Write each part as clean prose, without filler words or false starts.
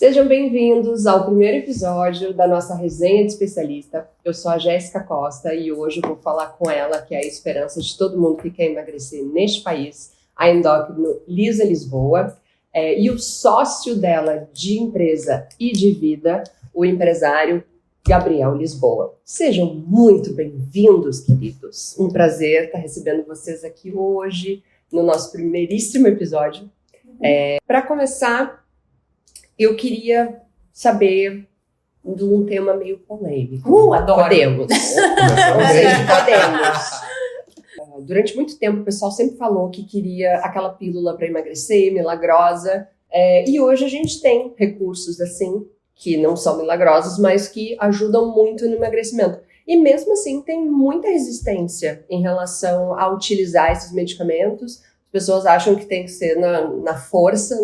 Sejam bem-vindos ao primeiro episódio da nossa resenha de especialista. Eu sou a Jéssica Costa e hoje eu vou falar com ela, que é a esperança de todo mundo que quer emagrecer neste país, a endócrino Lisa Lisboa, e o sócio dela de empresa e de vida, o empresário Gabriel Lisboa. Sejam muito bem-vindos, queridos. Um prazer estar recebendo vocês aqui hoje, no nosso primeiríssimo episódio. Para começar, eu queria saber de um tema meio polêmico. Adoro! Podemos. Ou seja, podemos. Durante muito tempo, o pessoal sempre falou que queria aquela pílula para emagrecer, milagrosa. E hoje a gente tem recursos assim, que não são milagrosos, mas que ajudam muito no emagrecimento. E mesmo assim, tem muita resistência em relação a utilizar esses medicamentos. As pessoas acham que tem que ser na força,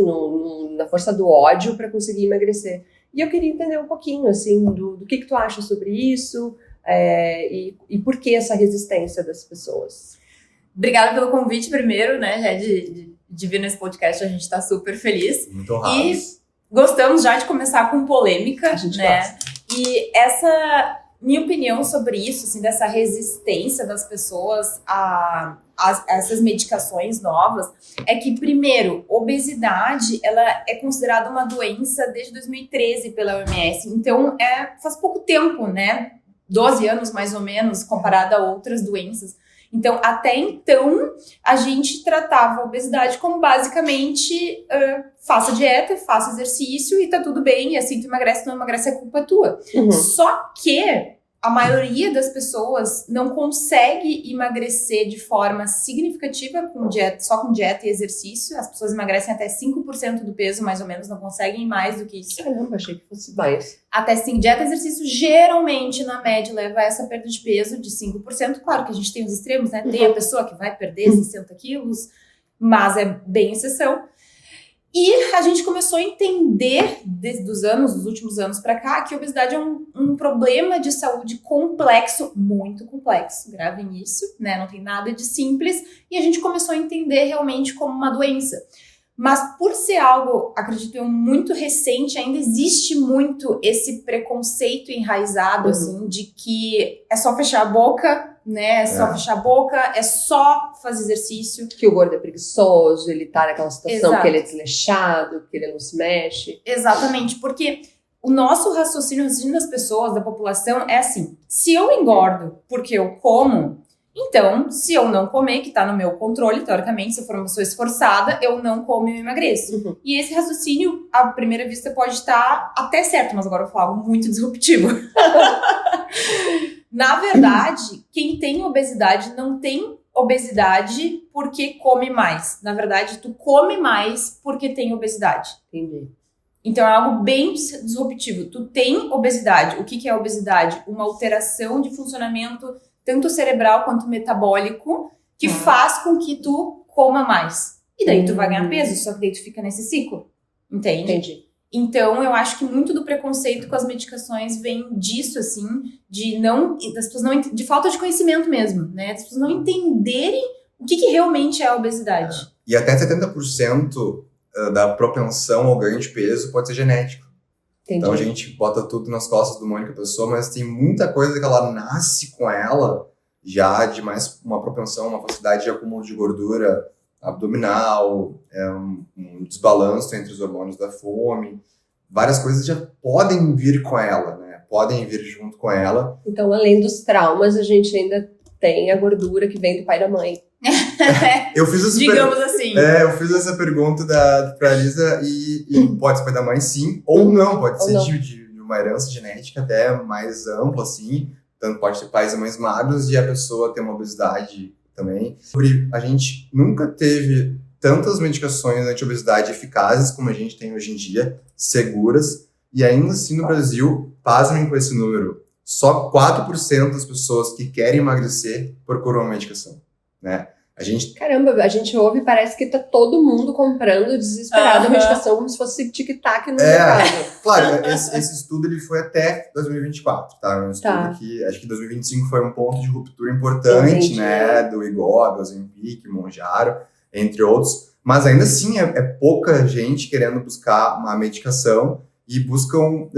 na força do ódio para conseguir emagrecer. E eu queria entender um pouquinho, assim, do que tu acha sobre isso e por que essa resistência das pessoas. Obrigada pelo convite primeiro, né, já de vir nesse podcast, a gente tá super feliz. Muito honrado. E gostamos já de começar com polêmica, A gente né? gosta. E essa minha opinião sobre isso, assim, dessa resistência das pessoas a essas medicações novas, é que, primeiro, obesidade, ela é considerada uma doença desde 2013 pela OMS. Então, faz pouco tempo, né? 12 anos, mais ou menos, comparado a outras doenças. Então, até então, a gente tratava a obesidade como, basicamente, faça dieta, faça exercício e tá tudo bem. E assim, tu emagrece, não emagrece, é culpa tua. Uhum. Só que a maioria das pessoas não consegue emagrecer de forma significativa só com dieta e exercício. As pessoas emagrecem até 5% do peso, mais ou menos, não conseguem mais do que isso. Caramba, achei que fosse mais. Até sim, dieta e exercício geralmente, na média, leva a essa perda de peso de 5%. Claro que a gente tem os extremos, né? Tem a pessoa que vai perder 60 quilos, mas é bem exceção. E a gente começou a entender, dos últimos anos pra cá, que a obesidade é um problema de saúde complexo, muito complexo. Gravem isso, né? Não tem nada de simples. E a gente começou a entender realmente como uma doença. Mas por ser algo, acredito eu, muito recente, ainda existe muito esse preconceito enraizado, assim, de que é só fechar a boca, né? É só fechar a boca, é só fazer exercício. Que o gordo é preguiçoso, ele tá naquela situação Exato. que ele é desleixado, que ele não se mexe. Exatamente, porque o nosso raciocínio das pessoas, da população, é assim: se eu engordo porque eu como, então, se eu não comer, que tá no meu controle, teoricamente, se eu for uma pessoa esforçada, eu não como e eu emagreço. Uhum. E esse raciocínio, à primeira vista, pode estar até certo, mas agora eu vou falar algo muito disruptivo. Na verdade, quem tem obesidade não tem obesidade porque come mais. Na verdade, tu come mais porque tem obesidade. Entendi. Então é algo bem disruptivo. Tu tem obesidade. O que é obesidade? Uma alteração de funcionamento tanto cerebral quanto metabólico que faz com que tu coma mais. E daí tu vai ganhar peso, só que daí tu fica nesse ciclo. Entende? Entendi. Então, eu acho que muito do preconceito com as medicações vem disso, assim, das pessoas não, de falta de conhecimento mesmo, né? Das pessoas não entenderem o que realmente é a obesidade. E até 70% da propensão ao ganho de peso pode ser genético. Entendi. Então a gente bota tudo nas costas de uma única pessoa, mas tem muita coisa que ela nasce com ela, já de mais uma propensão, uma facilidade de acúmulo de gordura abdominal, um desbalanço entre os hormônios da fome. Várias coisas já podem vir com ela, né? Podem vir junto com ela. Então, além dos traumas, a gente ainda tem a gordura que vem do pai e da mãe. Eu fiz essa Digamos assim. eu fiz essa pergunta pra Lisa e pode ser pai da mãe, sim, ou não. Pode ser de uma herança genética até mais ampla, assim. Tanto pode ter pais e mães magros e a pessoa ter uma obesidade também. A gente nunca teve tantas medicações anti-obesidade eficazes como a gente tem hoje em dia, seguras, e ainda assim no Brasil, pasmem com esse número, só 4% das pessoas que querem emagrecer procuram uma medicação, né? Caramba, a gente ouve e parece que tá todo mundo comprando desesperado a medicação como se fosse tic-tac no mercado. Claro, esse estudo ele foi até 2024, tá? Um estudo que, acho que 2025 foi um ponto de ruptura importante, Entendi. né? Do Wegovy, Ozempic, Mounjaro, entre outros. Mas ainda assim, é pouca gente querendo buscar uma medicação. e buscam,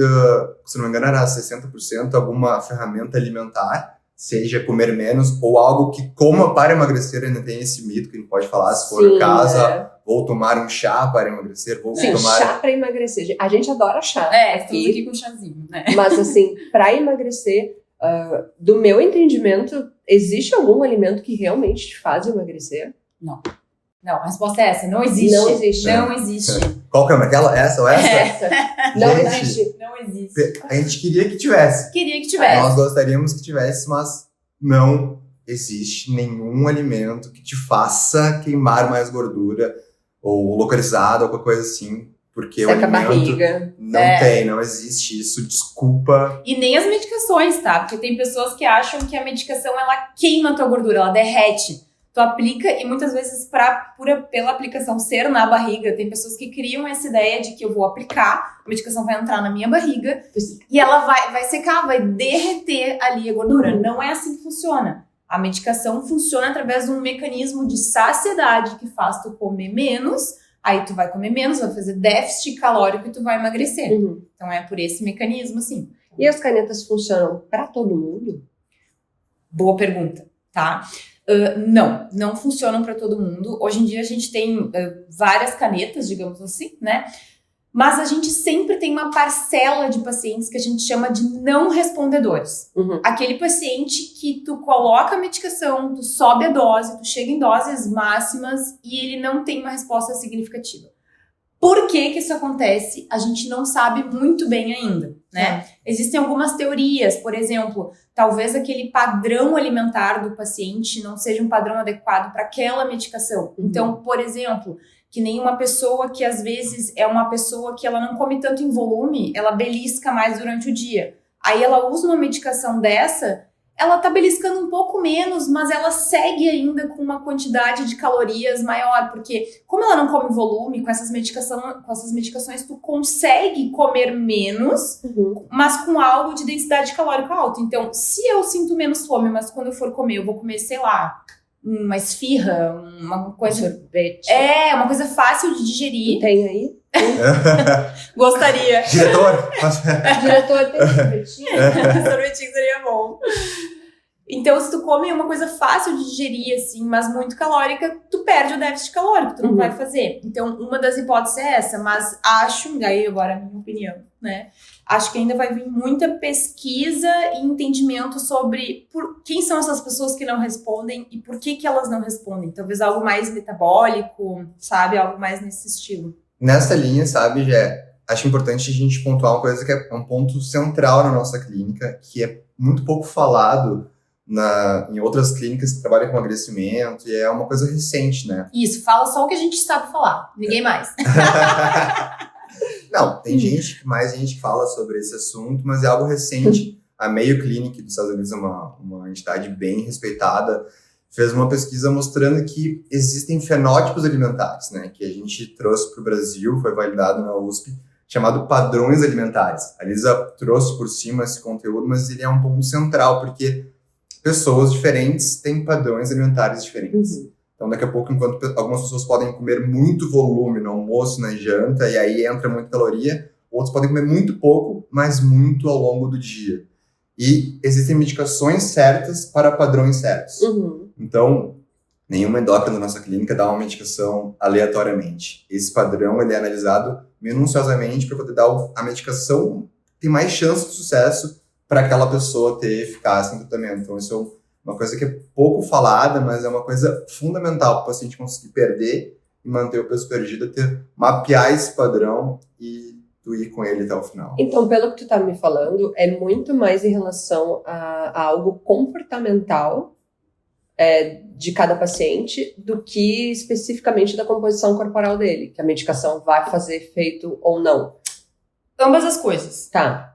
se não me engano, era 60% alguma ferramenta alimentar, seja comer menos ou algo que coma para emagrecer. Ainda tem esse mito que a gente pode falar, se for o caso, vou tomar um chá para emagrecer, vou tomar... chá para emagrecer. A gente adora chá. Estamos aqui com chazinho, né? Mas assim, para emagrecer, do meu entendimento, existe algum alimento que realmente te faz emagrecer? Não, a resposta é essa. Não existe. Não existe. Não existe. Qual que é aquela? Essa ou essa? Não Gente, existe. Não existe. A gente queria que tivesse. Queria que tivesse. Nós gostaríamos que tivesse, mas não existe nenhum alimento que te faça queimar mais gordura ou localizado, ou qualquer coisa assim, porque Seca o alimento a barriga. não existe isso, desculpa. E nem as medicações, tá? Porque tem pessoas que acham que a medicação, ela queima a tua gordura, ela derrete. Tu aplica e muitas vezes pela aplicação ser na barriga, tem pessoas que criam essa ideia de que eu vou aplicar, a medicação vai entrar na minha barriga e ela vai secar, vai derreter ali a gordura. Não é assim que funciona. A medicação funciona através de um mecanismo de saciedade que faz tu comer menos, aí tu vai comer menos, vai fazer déficit calórico e tu vai emagrecer. Então é por esse mecanismo, assim. E as canetas funcionam para todo mundo? Boa pergunta, tá? Não funcionam para todo mundo. Hoje em dia a gente tem várias canetas, digamos assim, né? Mas a gente sempre tem uma parcela de pacientes que a gente chama de não respondedores. Aquele paciente que tu coloca a medicação, tu sobe a dose, tu chega em doses máximas e ele não tem uma resposta significativa. Por que isso acontece? A gente não sabe muito bem ainda, né? Existem algumas teorias, por exemplo, talvez aquele padrão alimentar do paciente não seja um padrão adequado para aquela medicação. Então, por exemplo, que nem uma pessoa que às vezes é uma pessoa que ela não come tanto em volume, ela belisca mais durante o dia. Aí ela usa uma medicação dessa, ela tá beliscando um pouco menos, mas ela segue ainda com uma quantidade de calorias maior, porque como ela não come volume, com essas medicações tu consegue comer menos, mas com algo de densidade calórica alta. Então, se eu sinto menos fome, mas quando eu for comer, eu vou comer, sei lá, uma esfirra, uma coisa... sorvete. Uma coisa fácil de digerir. Tem aí? Gostaria. Diretor! Diretor, tem sorvetinho? Sorvetinho seria bom. Então, se tu come uma coisa fácil de digerir, assim, mas muito calórica, tu perde o déficit calórico, tu não vai fazer. Então, uma das hipóteses é essa, mas acho, daí agora a minha opinião, né? Acho que ainda vai vir muita pesquisa e entendimento sobre quem são essas pessoas que não respondem e por que elas não respondem. Talvez algo mais metabólico, sabe? Algo mais nesse estilo. Nessa linha, sabe, Jé, acho importante a gente pontuar uma coisa que é um ponto central na nossa clínica, que é muito pouco falado em outras clínicas que trabalham com emagrecimento, e é uma coisa recente, né? Isso, fala só o que a gente sabe falar, ninguém mais. Não, tem mais gente que fala sobre esse assunto, mas é algo recente. A Mayo Clinic dos Estados Unidos é uma entidade bem respeitada, fez uma pesquisa mostrando que existem fenótipos alimentares, né, que a gente trouxe para o Brasil, foi validado na USP, chamado padrões alimentares. A Lisa trouxe por cima esse conteúdo, mas ele é um ponto central, porque pessoas diferentes têm padrões alimentares diferentes. Então, daqui a pouco, enquanto algumas pessoas podem comer muito volume no almoço, na janta, e aí entra muita caloria, outros podem comer muito pouco, mas muito ao longo do dia. E existem medicações certas para padrões certos. Então, nenhuma endócrina da nossa clínica dá uma medicação aleatoriamente. Esse padrão ele é analisado minuciosamente para poder dar a medicação que tem mais chance de sucesso para aquela pessoa ter eficácia no tratamento. Então, isso é uma coisa que é pouco falada, mas é uma coisa fundamental para o paciente conseguir perder e manter o peso perdido, mapear esse padrão e tu ir com ele até o final. Então, pelo que tu tá me falando, é muito mais em relação a algo comportamental de cada paciente do que especificamente da composição corporal dele, que a medicação vai fazer efeito ou não. Ambas as coisas. Tá.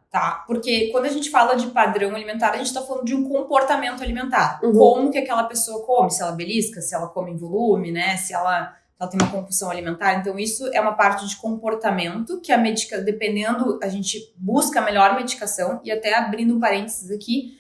Porque quando a gente fala de padrão alimentar, a gente tá falando de um comportamento alimentar. Como que aquela pessoa come, se ela belisca, se ela come em volume, né, se ela tem uma compulsão alimentar. Então, isso é uma parte de comportamento que dependendo, a gente busca a melhor medicação. E até abrindo um parênteses aqui,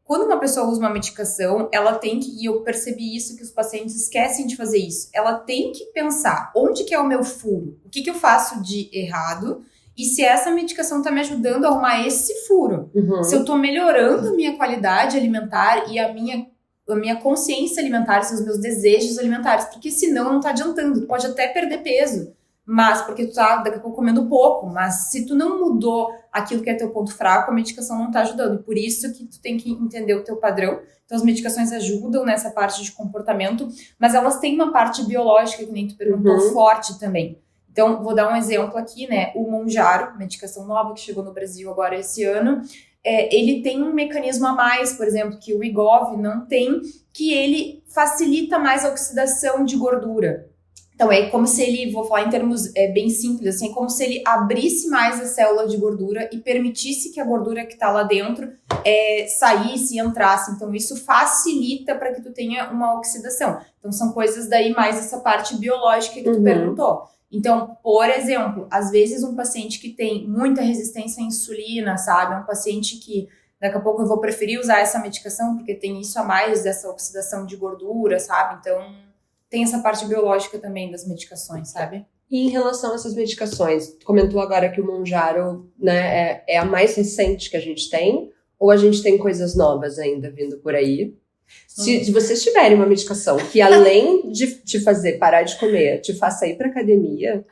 quando uma pessoa usa uma medicação, ela tem que, e eu percebi isso, que os pacientes esquecem de fazer isso, ela tem que pensar onde que é o meu furo, o que eu faço de errado e se essa medicação tá me ajudando a arrumar esse furo. Uhum. Se eu tô melhorando a minha qualidade alimentar e a minha consciência alimentar, os meus desejos alimentares, porque senão não tá adiantando. Tu pode até perder peso, mas porque tu tá daqui a pouco comendo pouco, mas se tu não mudou aquilo que é teu ponto fraco, a medicação não tá ajudando. E por isso que tu tem que entender o teu padrão. Então as medicações ajudam nessa parte de comportamento, mas elas têm uma parte biológica, que nem tu perguntou, forte também. Então, vou dar um exemplo aqui, né? O Mounjaro, medicação nova que chegou no Brasil agora esse ano, ele tem um mecanismo a mais, por exemplo, que o Wegovy não tem, que ele facilita mais a oxidação de gordura. Então, é como se ele, vou falar em termos bem simples, assim, é como se ele abrisse mais a célula de gordura e permitisse que a gordura que está lá dentro saísse e entrasse. Então, isso facilita para que tu tenha uma oxidação. Então, são coisas daí mais essa parte biológica que tu perguntou. Então, por exemplo, às vezes um paciente que tem muita resistência à insulina, sabe? É um paciente que daqui a pouco eu vou preferir usar essa medicação porque tem isso a mais dessa oxidação de gordura, sabe? Então, tem essa parte biológica também das medicações, sabe? E em relação a essas medicações, tu comentou agora que o Mounjaro, né, é a mais recente que a gente tem, ou a gente tem coisas novas ainda vindo por aí? Se vocês tiverem uma medicação que além de te fazer parar de comer, te faça ir pra academia,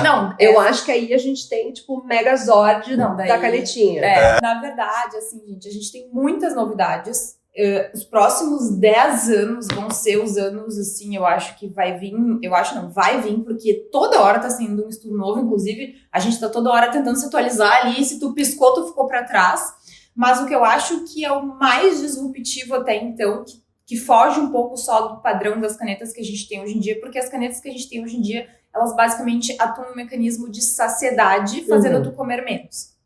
não, eu acho que aí a gente tem, tipo, o Megazord da canetinha. Na verdade, assim, gente, a gente tem muitas novidades. Os próximos 10 anos vão ser os anos, assim, eu acho que vai vir, vai vir, porque toda hora tá saindo um estudo novo, inclusive a gente tá toda hora tentando se atualizar ali, se tu piscou, tu ficou pra trás. Mas o que eu acho que é o mais disruptivo até então, que foge um pouco só do padrão das canetas que a gente tem hoje em dia, porque as canetas que a gente tem hoje em dia, elas basicamente atuam em um mecanismo de saciedade, fazendo tu comer menos.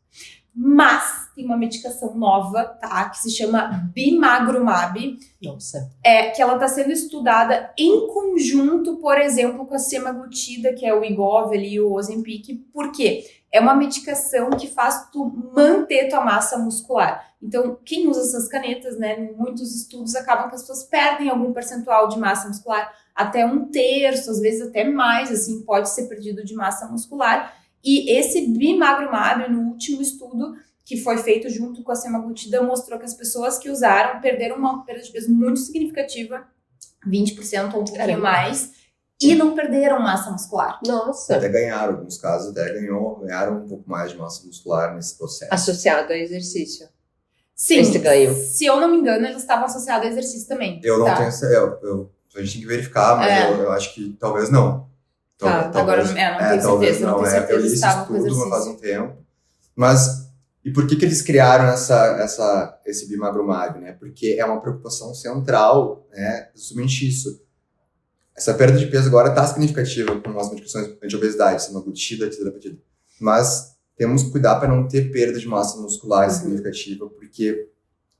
Mas tem uma medicação nova, tá? Que se chama Bimagrumab. Nossa. Que ela está sendo estudada em conjunto, por exemplo, com a semaglutida, que é o Wegovy ali, o Ozempic. Por quê? É uma medicação que faz tu manter tua massa muscular. Então, quem usa essas canetas, né, em muitos estudos acabam que as pessoas perdem algum percentual de massa muscular, até 1/3, às vezes até mais, assim, pode ser perdido de massa muscular. E esse Bimagrumab, no último estudo que foi feito junto com a semaglutida, mostrou que as pessoas que usaram perderam uma perda de peso muito significativa, 20% ou um pouquinho mais, e não perderam massa muscular. Nossa. Até ganharam, em alguns casos, ganharam um pouco mais de massa muscular nesse processo. Associado a exercício. Sim. Esse ganho. Se eu não me engano, eles estavam associados a exercício também. Eu não tenho essa... a gente tem que verificar, mas eu acho que talvez não. Agora não tenho certeza. Não tenho certeza eu li se esse estavam com estudo exercício. faz um tempo. Mas... E por que eles criaram esse Bimagrumab, né? Porque é uma preocupação central, né? Justamente isso. Essa perda de peso agora está significativa com as medicações de obesidade, semaglutida, tirzepatida. Mas temos que cuidar para não ter perda de massa muscular significativa, porque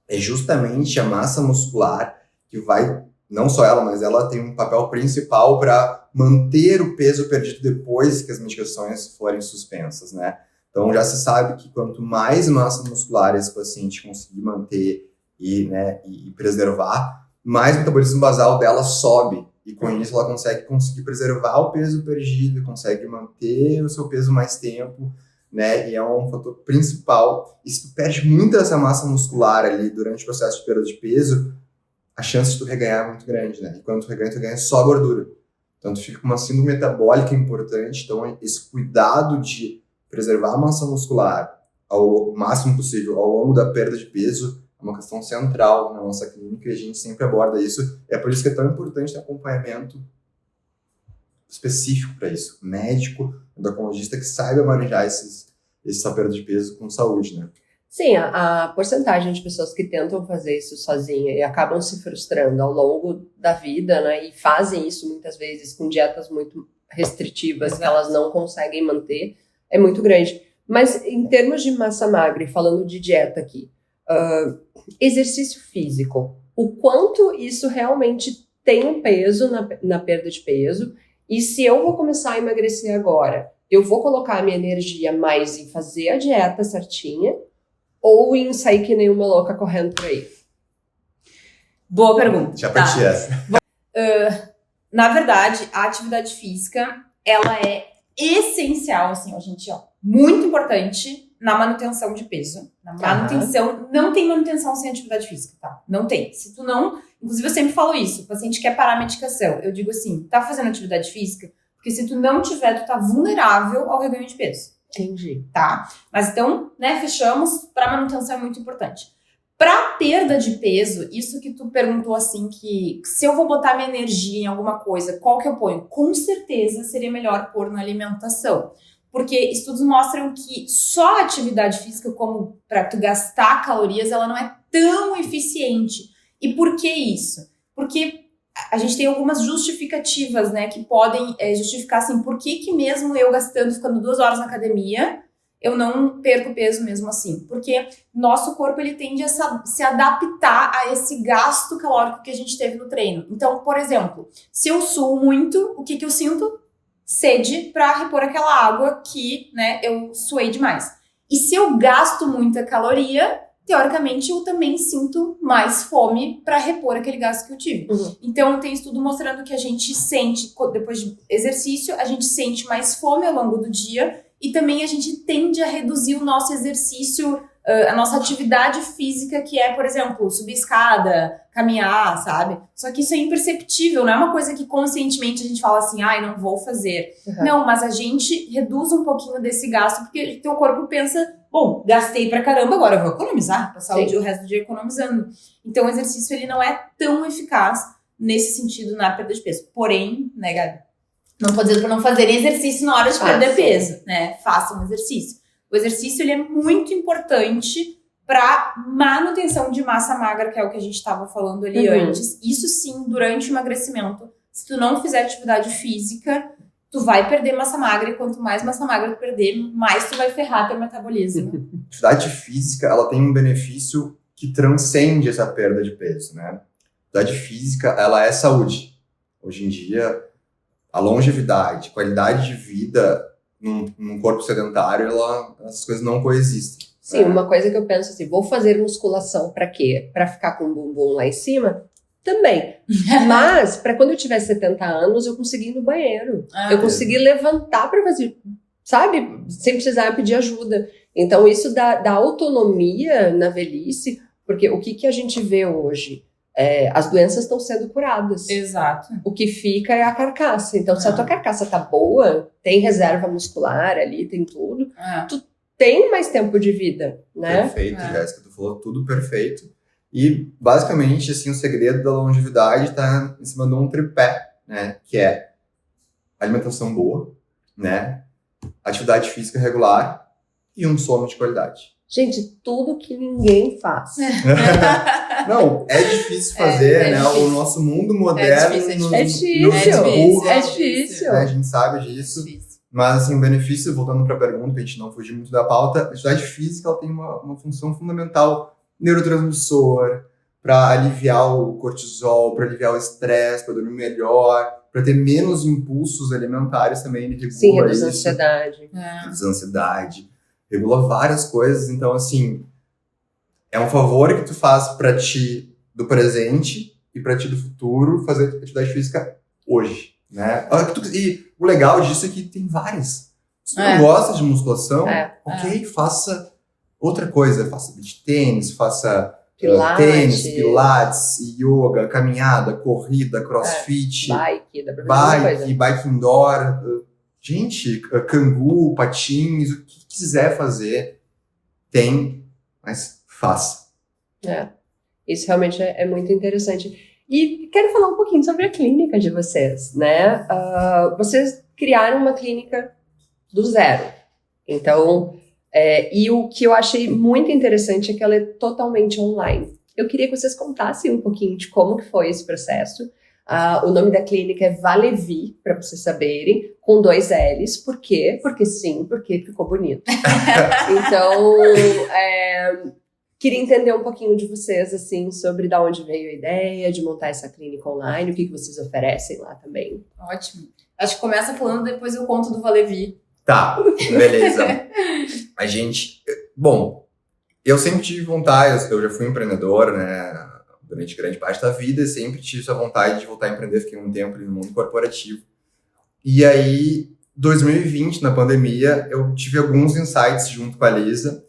é justamente a massa muscular que vai, não só ela, mas ela tem um papel principal para manter o peso perdido depois que as medicações forem suspensas, né? Então, já se sabe que quanto mais massa muscular esse paciente conseguir manter e preservar, mais o metabolismo basal dela sobe. E com isso, ela conseguir preservar o peso perdido, consegue manter o seu peso mais tempo, né? E é um fator principal. E se tu perde muito essa massa muscular ali durante o processo de perda de peso, a chance de tu reganhar é muito grande, né? E quando tu ganha só gordura. Então, tu fica com uma síndrome metabólica importante. Então, esse cuidado de preservar a massa muscular ao máximo possível ao longo da perda de peso é uma questão central na nossa clínica e a gente sempre aborda isso. É por isso que é tão importante ter acompanhamento específico para isso. Médico, endocrinologista que saiba manejar essa perda de peso com saúde, né? Sim, a porcentagem de pessoas que tentam fazer isso sozinha e acabam se frustrando ao longo da vida, né? E fazem isso muitas vezes com dietas muito restritivas que elas não conseguem manter, é muito grande. Mas em termos de massa magra, e falando de dieta aqui, exercício físico, o quanto isso realmente tem um peso na perda de peso, e se eu vou começar a emagrecer agora, eu vou colocar a minha energia mais em fazer a dieta certinha, ou em sair que nem uma louca correndo por aí? Boa pergunta. Já parti essa. Na verdade, a atividade física, ela é essencial, assim, ó, gente, ó, muito importante na manutenção de peso. Na manutenção, não tem manutenção sem atividade física, tá? Não tem. Se tu não... Inclusive, eu sempre falo isso. O paciente quer parar a medicação. Eu digo assim, tá fazendo atividade física? Porque se tu não tiver, tu tá vulnerável ao reganho de peso. Entendi. Tá? Mas então, né, fechamos. Para manutenção é muito importante. Para perda de peso, isso que tu perguntou assim, que se eu vou botar minha energia em alguma coisa, qual que eu ponho? Com certeza seria melhor pôr na alimentação. Porque estudos mostram que só a atividade física, como para tu gastar calorias, ela não é tão eficiente. E por que isso? Porque a gente tem algumas justificativas, né, que podem justificar assim, por que mesmo eu gastando, ficando 2 horas na academia, eu não perco peso mesmo assim. Porque nosso corpo, ele tende a se adaptar a esse gasto calórico que a gente teve no treino. Então, por exemplo, se eu suo muito, o que eu sinto? Sede para repor aquela água que, né, eu suei demais. E se eu gasto muita caloria, teoricamente eu também sinto mais fome para repor aquele gasto que eu tive. Então tem estudo mostrando que a gente sente, depois de exercício, a gente sente mais fome ao longo do dia e também a gente tende a reduzir o nosso exercício, a nossa atividade física, que é, por exemplo, subir escada, caminhar, sabe? Só que isso é imperceptível, não é uma coisa que conscientemente a gente fala assim, ai, não vou fazer. Não, mas a gente reduz um pouquinho desse gasto, porque teu corpo pensa, bom, gastei pra caramba, agora eu vou economizar, passar o resto do dia economizando. Então o exercício, ele não é tão eficaz nesse sentido na perda de peso. Porém, né, Gabi? Não tô dizendo pra não fazerem exercício na hora de perder peso, né? Façam exercício. O exercício, ele é muito importante para manutenção de massa magra, que é o que a gente estava falando ali antes. Isso sim, durante o emagrecimento. Se tu não fizer atividade física, tu vai perder massa magra, e quanto mais massa magra tu perder, mais tu vai ferrar teu metabolismo. Atividade física, ela tem um benefício que transcende essa perda de peso, né? Atividade física, ela é saúde. Hoje em dia, a longevidade, qualidade de vida num corpo sedentário, essas coisas não coexistem. Sim, uma coisa que eu penso assim, vou fazer musculação pra quê? Pra ficar com o bumbum lá em cima? Também. Mas, pra quando eu tiver 70 anos, eu conseguir ir no banheiro. Eu conseguir levantar pra fazer, sabe? Sem precisar pedir ajuda. Então, isso dá autonomia na velhice, porque o que a gente vê hoje? As doenças estão sendo curadas. Exato. O que fica é a carcaça. Então, se a tua carcaça tá boa, tem reserva muscular ali, tem tudo, tu tem mais tempo de vida, né? Perfeito, Jéssica, tu falou tudo perfeito. E, basicamente, assim, o segredo da longevidade tá em cima de um tripé, né? Que é alimentação boa, né? Atividade física regular e um sono de qualidade. Gente, tudo que ninguém faz. Não, é difícil fazer, né? Difícil. O nosso mundo moderno... É difícil. A gente sabe disso. Mas, assim, o benefício, voltando para a pergunta, a gente não fugir muito da pauta, a atividade física ela tem uma função fundamental, neurotransmissor, para aliviar o cortisol, para aliviar o estresse, para dormir melhor, para ter menos impulsos alimentares também. Ele regula Sim, reduz a isso. ansiedade. Reduz a ansiedade. Regula várias coisas. Então, assim, é um favor que tu faz para ti do presente e para ti do futuro fazer atividade física hoje, né? E o legal disso é que tem várias. Se tu não gosta de musculação, ok, faça outra coisa. Faça beach tênis, faça tênis, pilates, yoga, caminhada, corrida, crossfit, bike, dá pra fazer bike indoor, gente, cangu, patins, o que quiser fazer, tem, mas faça. Isso realmente é muito interessante. E quero falar um pouquinho sobre a clínica de vocês, né? Vocês criaram uma clínica do zero. Então, e o que eu achei muito interessante é que ela é totalmente online. Eu queria que vocês contassem um pouquinho de como que foi esse processo. O nome da clínica é Valevi, para vocês saberem, com 2 L's. Por quê? Porque sim, porque ficou bonito. Então, queria entender um pouquinho de vocês, assim, sobre de onde veio a ideia de montar essa clínica online, o que vocês oferecem lá também. Ótimo. Acho que começa falando, depois eu conto do Valevi. Tá, beleza. A gente... Bom, eu sempre tive vontade, eu já fui empreendedor, né, durante grande parte da vida, sempre tive essa vontade de voltar a empreender, fiquei um tempo no mundo corporativo. E aí, 2020, na pandemia, eu tive alguns insights junto com a Lisa,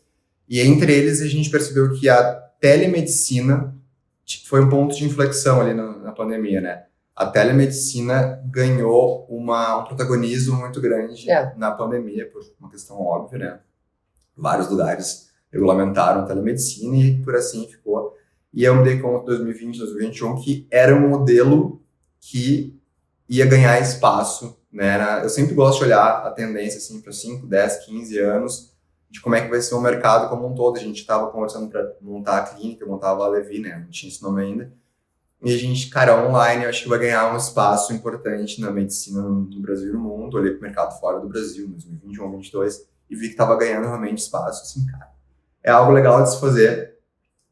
e entre eles a gente percebeu que a telemedicina foi um ponto de inflexão ali na pandemia, né? A telemedicina ganhou um protagonismo muito grande na pandemia, por uma questão óbvia, né? Vários lugares regulamentaram a telemedicina e por assim ficou. E eu me dei conta em 2020, 2021 que era um modelo que ia ganhar espaço, né? Eu sempre gosto de olhar a tendência assim, para 5, 10, 15 anos, de como é que vai ser o mercado como um todo. A gente estava conversando para montar a clínica, eu montava a Levi, né? Não tinha esse nome ainda. E a gente, cara, online, eu acho que vai ganhar um espaço importante na medicina no Brasil e no mundo. Olhei para o mercado fora do Brasil, em 2021, 2022, e vi que estava ganhando realmente espaço. Assim, cara, é algo legal de se fazer.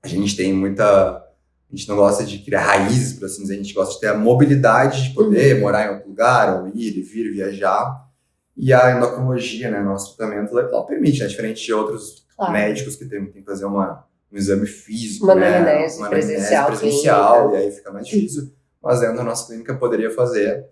A gente tem muita... A gente não gosta de criar raízes, por assim dizer. A gente gosta de ter a mobilidade de poder morar em outro lugar, ou ir e vir, viajar. E a endocrinologia, né, nosso tratamento, ela permite, né, diferente de outros médicos que tem que fazer um exame físico, uma né, anamnese presencial, e aí fica mais difícil. Mas dentro da nossa clínica poderia fazer.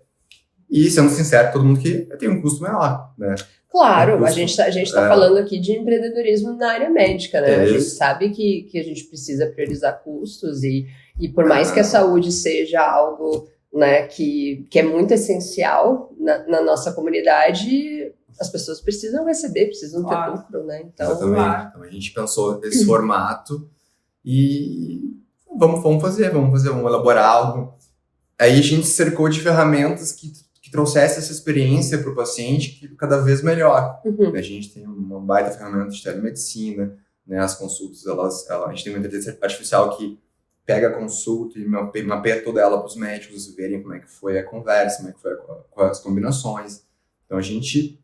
E, sendo sincero, todo mundo que tem um custo menor, né? Claro, a gente tá falando aqui de empreendedorismo na área médica, né? A gente sabe que a gente precisa priorizar custos e por mais que a saúde seja algo, né, que é muito essencial na nossa comunidade, as pessoas precisam receber, precisam ter lucro, né? Então, exatamente. Então a gente pensou nesse formato e vamos elaborar algo. Aí a gente cercou de ferramentas que trouxesse essa experiência para o paciente que cada vez melhor. A gente tem uma baita ferramenta de telemedicina, né? As consultas, a gente tem uma inteligência artificial que pega a consulta e mapeia toda ela para os médicos verem como é que foi a conversa, como é que foi as combinações. Então a gente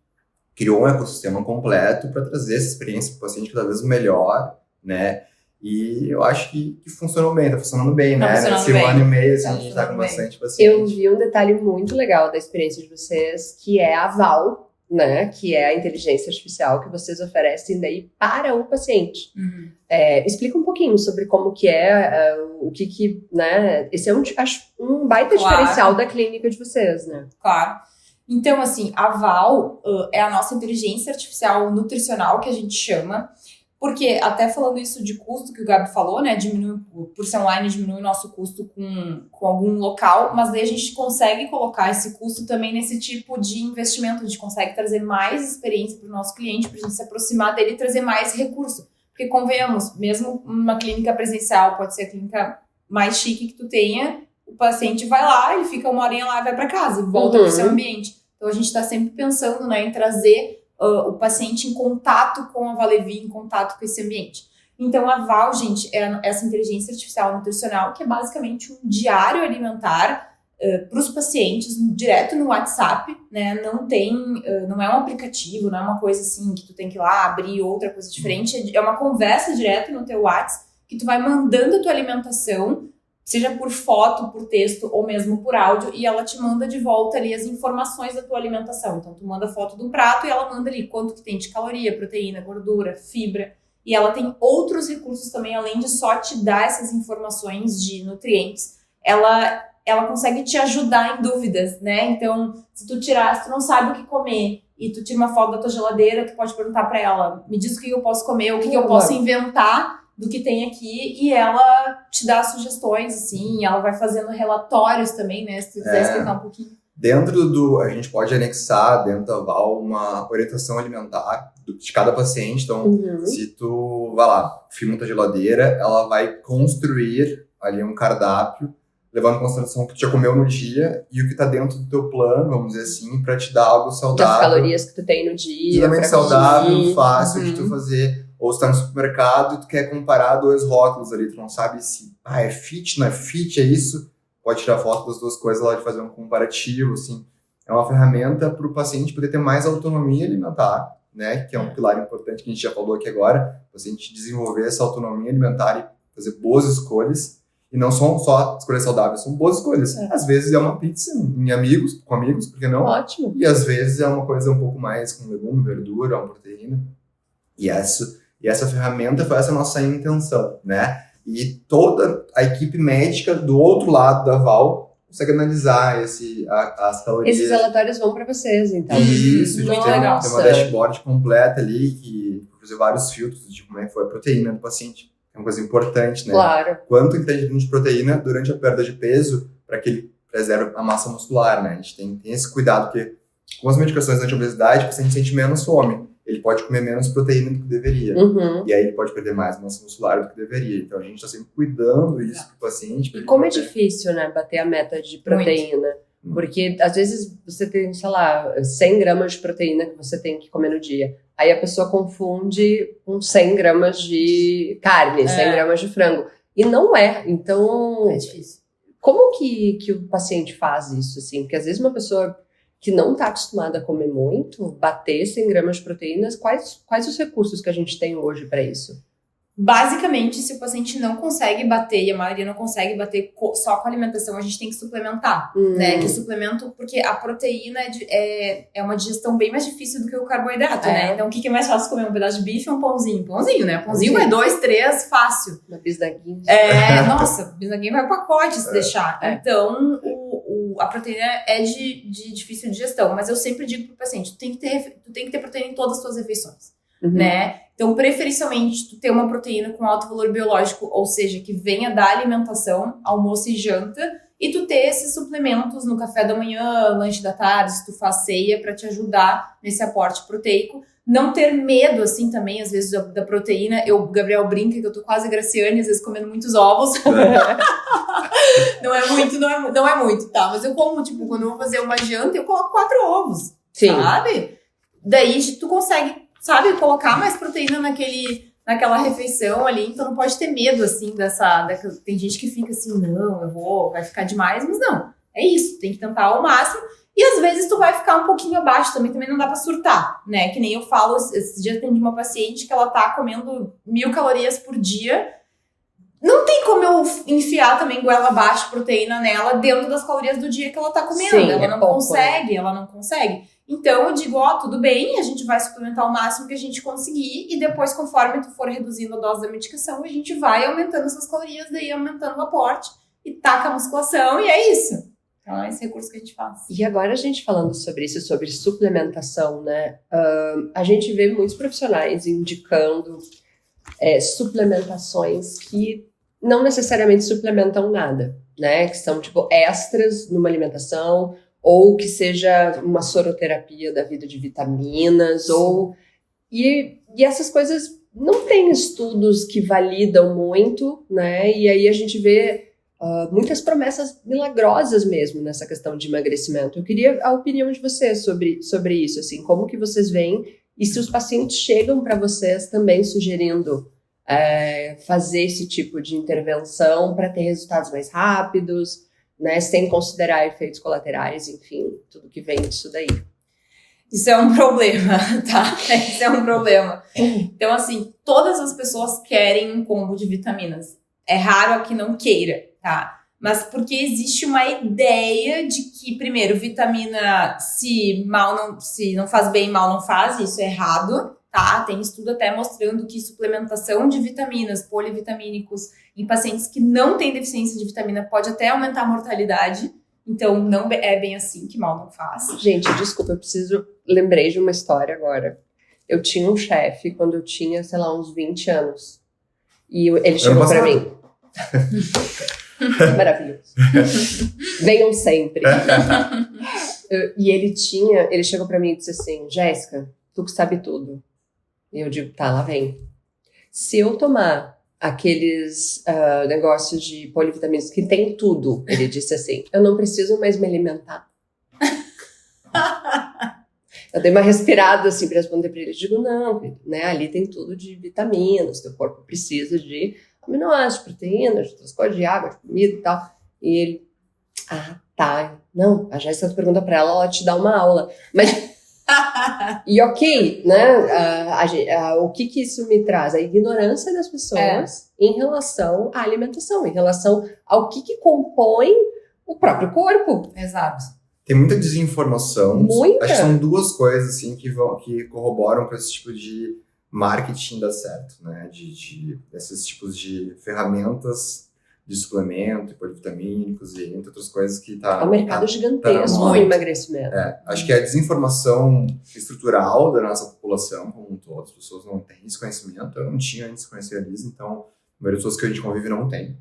criou um ecossistema completo para trazer essa experiência para o paciente cada vez melhor, né? E eu acho que funcionou bem, tá funcionando bem, né? Nesse 1 ano e meio, assim, a gente tá com bastante paciente. Eu vi um detalhe muito legal da experiência de vocês, que é a Val, né? Que é a inteligência artificial que vocês oferecem daí para o paciente. Explica um pouquinho sobre como que é, o que, né? Esse é um baita diferencial da clínica de vocês, né? Claro. Então, assim, a Val é a nossa inteligência artificial nutricional, que a gente chama. Porque, até falando isso de custo, que o Gabi falou, né, por ser online, diminui o nosso custo com algum local, mas daí a gente consegue colocar esse custo também nesse tipo de investimento, a gente consegue trazer mais experiência para o nosso cliente, para a gente se aproximar dele e trazer mais recurso. Porque, convenhamos, mesmo uma clínica presencial, pode ser a clínica mais chique que tu tenha, o paciente vai lá, ele fica uma horinha lá e vai para casa, e volta para o seu ambiente. Então, a gente está sempre pensando, né, em trazer o paciente em contato com a Valevi, em contato com esse ambiente. Então, a Val, gente, é essa inteligência artificial nutricional, que é basicamente um diário alimentar para os pacientes, direto no WhatsApp, né? Não é um aplicativo, não é uma coisa assim que tu tem que ir lá abrir outra coisa diferente. É uma conversa direto no teu WhatsApp, que tu vai mandando a tua alimentação, seja por foto, por texto ou mesmo por áudio, e ela te manda de volta ali as informações da tua alimentação. Então, tu manda foto de um prato e ela manda ali quanto que tem de caloria, proteína, gordura, fibra. E ela tem outros recursos também, além de só te dar essas informações de nutrientes. Ela consegue te ajudar em dúvidas, né? Então, se tu não sabe o que comer e tu tira uma foto da tua geladeira, tu pode perguntar pra ela, me diz o que eu posso comer, o que eu posso inventar do que tem aqui, e ela te dá sugestões, assim, ela vai fazendo relatórios também, né, se tu quiser explicar um pouquinho. A gente pode anexar dentro da Val uma orientação alimentar de cada paciente, então se tu, vai lá, filma tua geladeira, ela vai construir ali um cardápio, levando em consideração o que tu já comeu no dia e o que tá dentro do teu plano, vamos dizer assim, pra te dar algo saudável. As calorias que tu tem no dia. Extremamente saudável, fácil de tu fazer. Ou você tá no supermercado e tu quer comparar 2 rótulos ali, tu não sabe se é fit, não é fit, é isso. Pode tirar foto das 2 coisas lá de fazer um comparativo, assim. É uma ferramenta para o paciente poder ter mais autonomia alimentar, né? Que é um pilar importante que a gente já falou aqui agora. O paciente desenvolver essa autonomia alimentar e fazer boas escolhas. E não são só escolhas saudáveis, são boas escolhas. Às vezes é uma pizza com amigos, por que não? Ótimo. E às vezes é uma coisa um pouco mais com legume, verdura, uma proteína. E essa ferramenta foi essa nossa intenção, né? E toda a equipe médica do outro lado da Val consegue analisar as calorias. Esses relatórios vão para vocês, então. Isso, a gente tem legal. uma dashboard completa ali que fazer vários filtros de como é que foi a proteína do paciente. É uma coisa importante, né? Claro. Quanto ele está ingerindo de proteína durante a perda de peso para que ele preserve a massa muscular, né? A gente tem esse cuidado, porque com as medicações anti-obesidade, o paciente sente menos fome. Ele pode comer menos proteína do que deveria. Uhum. E aí ele pode perder mais massa muscular do que deveria. Então a gente está sempre cuidando isso pro paciente. E como é difícil, né, bater a meta de proteína. Porque às vezes você tem, sei lá, 100 gramas de proteína que você tem que comer no dia. Aí a pessoa confunde com 100 gramas de carne, 100 gramas de frango. E não é. Então, É difícil. como que o paciente faz isso, assim? Porque às vezes uma pessoa que não está acostumada a comer muito, bater 100 gramas de proteínas, quais os recursos que a gente tem hoje para isso? Basicamente, se o paciente não consegue bater, e a maioria não consegue bater só com alimentação, a gente tem que suplementar, né? Que suplemento, porque a proteína é uma digestão bem mais difícil do que o carboidrato, né? Então, o que é mais fácil comer? Um pedaço de bife ou um pãozinho? Pãozinho, né? Pãozinho vai 2, 3, fácil. Uma bisnaguinha. Nossa, bisnaguinha vai pacote se deixar. Então, a proteína é de difícil digestão, mas eu sempre digo pro paciente, tu tem que ter proteína em todas as tuas refeições. Né? Então, preferencialmente, tu ter uma proteína com alto valor biológico, ou seja, que venha da alimentação, almoço e janta, e tu ter esses suplementos no café da manhã, lanche da tarde, se tu faz ceia, para te ajudar nesse aporte proteico. Não ter medo, assim, também, às vezes, da proteína. O Gabriel brinca que eu tô quase Graciane, às vezes comendo muitos ovos. Não é muito, tá? Mas eu como, tipo, quando eu vou fazer uma janta, eu coloco 4 ovos, Sim. sabe? Daí tu consegue, sabe, colocar mais proteína naquela refeição ali, então não pode ter medo, assim, tem gente que fica assim, não, vai ficar demais, mas não, é isso, tem que tentar ao máximo, e às vezes tu vai ficar um pouquinho abaixo também não dá pra surtar, né, que nem eu falo, esse dia atendi uma paciente que ela tá comendo 1000 calorias por dia, não tem como eu enfiar também goela abaixo proteína nela dentro das calorias do dia que ela tá comendo, Sim, ela não consegue. Então, eu digo, tudo bem, a gente vai suplementar o máximo que a gente conseguir e depois, conforme tu for reduzindo a dose da medicação, a gente vai aumentando essas calorias, daí aumentando o aporte e taca a musculação e é isso. Então, é esse recurso que a gente faz. E agora a gente falando sobre isso, sobre suplementação, né? A gente vê muitos profissionais indicando suplementações que não necessariamente suplementam nada, né? Que são, tipo, extras numa alimentação, ou que seja uma soroterapia da vida de vitaminas, e essas coisas não tem estudos que validam muito, né? E aí a gente vê muitas promessas milagrosas mesmo nessa questão de emagrecimento. Eu queria a opinião de vocês sobre isso, assim, como que vocês veem e se os pacientes chegam para vocês também sugerindo fazer esse tipo de intervenção para ter resultados mais rápidos, né, sem considerar efeitos colaterais, enfim, tudo que vem disso daí. Isso é um problema, tá? Isso é um problema. Então, assim, todas as pessoas querem um combo de vitaminas. É raro a que não queira, tá? Mas porque existe uma ideia de que, primeiro, vitamina se não faz bem, mal não faz, isso é errado, tá? Tem estudo até mostrando que suplementação de vitaminas, polivitamínicos, em pacientes que não têm deficiência de vitamina pode até aumentar a mortalidade. Então, não é bem assim, que mal não faz. Gente, desculpa, lembrei de uma história agora. Eu tinha um chefe quando eu tinha, sei lá, uns 20 anos. E ele chegou pra mim. Maravilhoso. Venham sempre. E ele chegou pra mim e disse assim, Jéssica, tu que sabe tudo. E eu digo, tá, lá vem. Se eu tomar aqueles negócios de polivitaminas que tem tudo, ele disse assim, eu não preciso mais me alimentar. Eu dei uma respirada assim para responder para ele, digo, não, né, ali tem tudo de vitaminas, teu corpo precisa de aminoácidos, proteínas, de outras coisas, de água, de comida e tal. E ele, tá, não, a Jéssica pergunta para ela te dá uma aula, mas e ok, né? O que isso me traz? A ignorância das pessoas em relação à alimentação, em relação ao que compõe o próprio corpo. Exato. Tem muita desinformação. Muita. Acho que são duas coisas assim que corroboram para esse tipo de marketing dar certo, né? Desses tipos de ferramentas de suplemento, polivitamínicos e entre outras coisas que tá... É um mercado gigantesco tá no emagrecimento. acho que a desinformação estrutural da nossa população como um todo, as pessoas não têm esse conhecimento. Eu não tinha antes de conhecer a Lisa, então a maioria das pessoas que a gente convive não tem.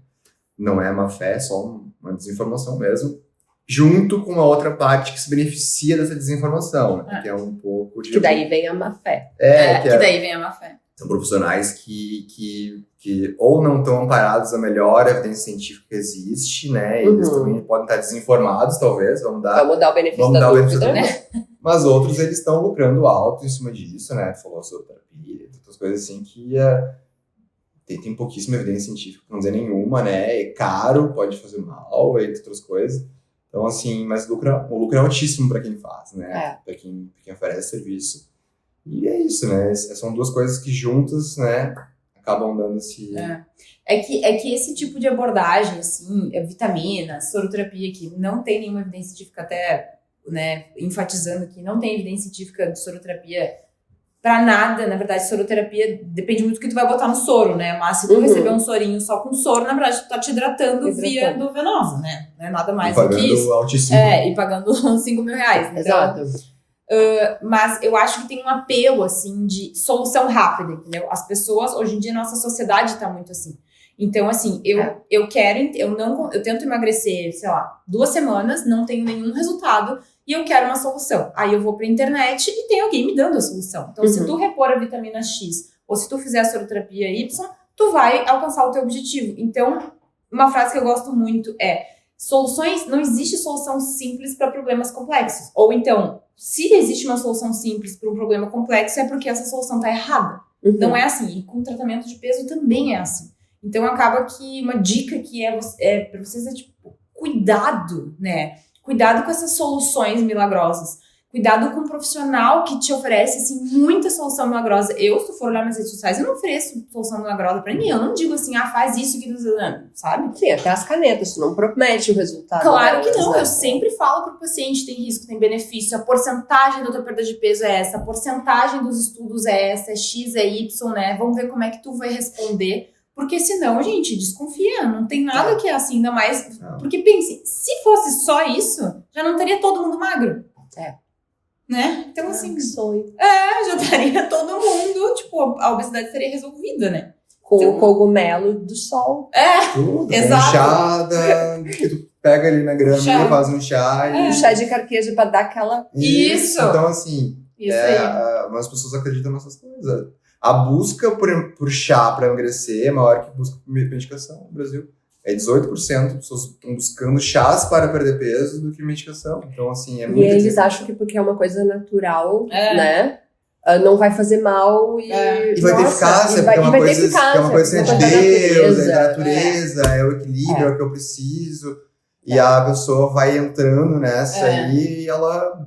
Não é má fé, é só uma desinformação mesmo. Junto com uma outra parte que se beneficia dessa desinformação, né? Que é um pouco de... Que daí vem a má fé. Que daí vem a má fé. São profissionais que ou não estão amparados a melhor evidência científica que existe, né? Eles também podem estar desinformados, talvez. Vamos dar o benefício da dúvida, né? Mas outros, eles estão lucrando alto em cima disso, né? Tu falou sobre terapia, outras coisas assim que tem pouquíssima evidência científica, não dizer nenhuma, né? É caro, pode fazer mal, entre outras coisas. Então, assim, mas o lucro é altíssimo para quem faz, né? Para quem oferece serviço. E é isso, né? São duas coisas que juntas, né, acabam dando esse... É que esse tipo de abordagem, assim, vitaminas, soroterapia, que não tem nenhuma evidência científica, até, né, enfatizando que não tem evidência científica de soroterapia pra nada. Na verdade, soroterapia depende muito do que tu vai botar no soro, né? Mas se tu receber um sorinho só com soro, na verdade, tu tá te hidratando via endovenosa, né? Não é nada mais do que isso. Altíssimo. E pagando 5 mil reais. Então, Exato. Mas eu acho que tem um apelo, assim, de solução rápida, entendeu? As pessoas, hoje em dia, nossa sociedade tá muito assim. Então, assim, eu tento emagrecer, sei lá, 2 semanas, não tenho nenhum resultado e eu quero uma solução. Aí eu vou pra internet e tem alguém me dando a solução. Então, se tu repor a vitamina X ou se tu fizer a soroterapia Y, tu vai alcançar o teu objetivo. Então, uma frase que eu gosto muito é: não existe solução simples para problemas complexos. Ou então, se existe uma solução simples para um problema complexo, é porque essa solução tá errada. Não é assim. E com tratamento de peso também é assim. Então, acaba que uma dica que para vocês é, tipo, cuidado, né? Cuidado com essas soluções milagrosas. Cuidado com um profissional que te oferece, assim, muita solução milagrosa. Se tu for olhar nas redes sociais, eu não ofereço solução milagrosa pra ninguém. Eu não digo assim, faz isso que sabe? Sim, até as canetas, tu não promete o resultado. Claro que não. Eu sempre falo pro paciente, tem risco, tem benefício. A porcentagem da tua perda de peso é essa. A porcentagem dos estudos é essa. É X, é Y, né? Vamos ver como é que tu vai responder. Porque senão, gente, desconfia. Não tem nada que é assim, ainda mais... Porque pense, se fosse só isso, já não teria todo mundo magro. Né? Então, assim... Que sonho. Já estaria todo mundo, tipo, a obesidade seria resolvida, né? Com o cogumelo do sol. Tudo. Exato. Chá que tu pega ali na grama e faz um chá. Um chá de carqueja pra dar aquela... Isso. Então, assim, as pessoas acreditam nessas coisas. A busca por chá para emagrecer é maior que a busca por medicação no Brasil. É 18% das pessoas estão buscando chás para perder peso do que medicação. Então, assim, é muito... E eles acham que porque é uma coisa natural, né? Não vai fazer mal e... E vai ter eficácia, porque é uma coisa de Deus, é da natureza, é o equilíbrio, é o que eu preciso. E a pessoa vai entrando nessa aí e ela,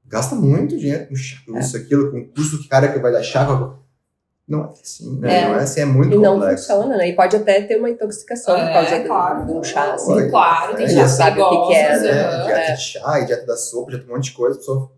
gasta muito dinheiro com chá, com isso, aquilo, com o custo que cara que vai dar chá. Não é assim, né? Não é assim, é muito complexo. E não funciona, né? E pode até ter uma intoxicação por causa de um chá, assim. Claro, tem já chá sabe o que é, né? Dieta de chá, dieta da sopa, dieta de um monte de coisa. A pessoa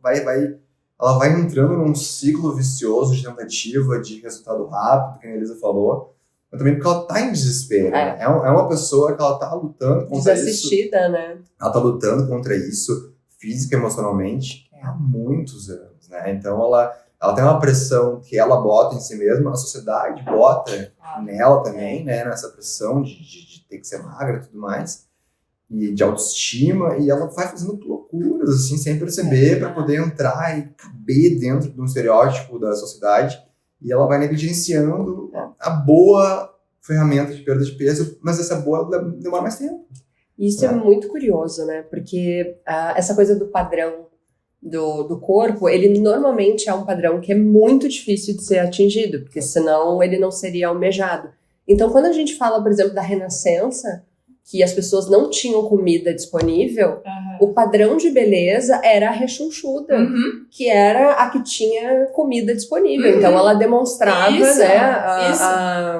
ela vai entrando num ciclo vicioso de tentativa, de resultado rápido, que a Elisa falou. Mas também porque ela tá em desespero, né? É uma pessoa que ela tá lutando contra isso. Desassistida, né? Ela tá lutando contra isso, física e emocionalmente, há muitos anos, né? Então ela tem uma pressão que ela bota em si mesma, a sociedade bota nela também, né? Nessa pressão de ter que ser magra e tudo mais, e de autoestima, e ela vai fazendo loucuras, assim, sem perceber, para poder entrar e caber dentro de um estereótipo da sociedade, e ela vai negligenciando a boa ferramenta de perda de peso, mas essa boa demora mais tempo. Isso é muito curioso, né? Porque essa coisa do padrão do corpo, ele normalmente é um padrão que é muito difícil de ser atingido, porque senão ele não seria almejado. Então, quando a gente fala, por exemplo, da Renascença, que as pessoas não tinham comida disponível, o padrão de beleza era a rechonchuda, que era a que tinha comida disponível. Então, ela demonstrava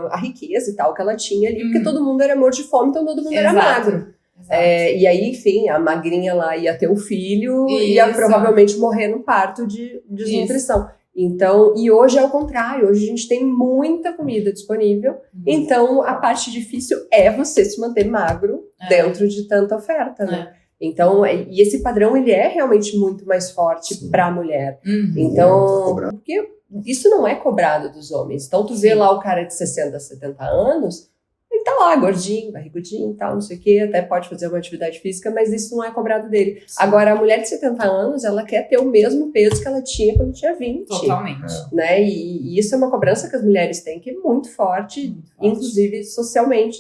a riqueza e tal que ela tinha ali, porque todo mundo era morto de fome, então todo mundo era magro. E aí, enfim, a magrinha lá ia ter um filho e ia provavelmente morrer no parto de desnutrição. Então, e hoje é o contrário, hoje a gente tem muita comida disponível, então a parte difícil é você se manter magro dentro de tanta oferta, né? Então, e esse padrão, ele é realmente muito mais forte para a mulher. Então, porque isso não é cobrado dos homens. Então, tu vê lá o cara de 60, 70 anos, ele tá lá, gordinho, barrigudinho e tal, não sei o quê, até pode fazer uma atividade física, mas isso não é cobrado dele. Sim. Agora, a mulher de 70 anos, ela quer ter o mesmo peso que ela tinha quando tinha 20. Totalmente. Né? E isso é uma cobrança que as mulheres têm, que é muito forte, inclusive socialmente.